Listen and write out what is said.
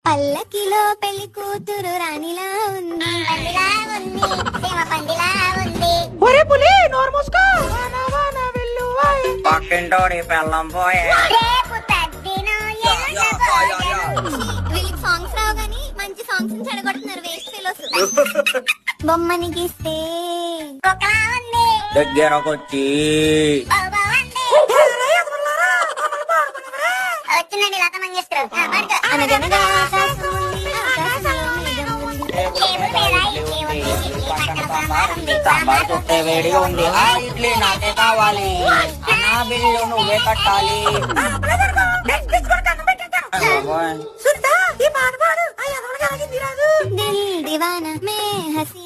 పల్లకిలో పెళ్లి కూతురు రాణిలా ఉంది, పందిలా ఉంది, సేవ పందిలా ఉంది. ఒరే పులి నోరు మూసుకో. వాన వాన వెల్లువాయే. పక్కింటోడి పెళ్ళం పోయే. రేపు తద్దినం వీళ్ళకి సాంగ్స్ రావు గానీ మంచి సాంగ్స్ చెడగొడుతున్నారు వేస్ట్ ఫెలోస్. బొమ్మని గీస్తే కుక్కలా ఉంది, దగ్గరకొచ్చి బాబా ఉంది. వచ్చిందండి లత మంగేష్కర్. అనగనగా ఆకాశం ఉంది, ఆకాశంలో మేఘం ఉంది. టేబుల్ మీద ఇడ్లీ ఉంది, ఇడ్లీ పక్కన సాంబార్ ఉంది, సాంబార్ చూస్తే వేడిగా ఉంది. ఆ ఇడ్లీ నాకే కావాలి, నా బిల్లు నువ్వే కట్టాలి. సునీత ఈ పాట పాడు. ఆ ఎదవలకి అలాగింది రాదు. దిల్ దీవానా మే హసీ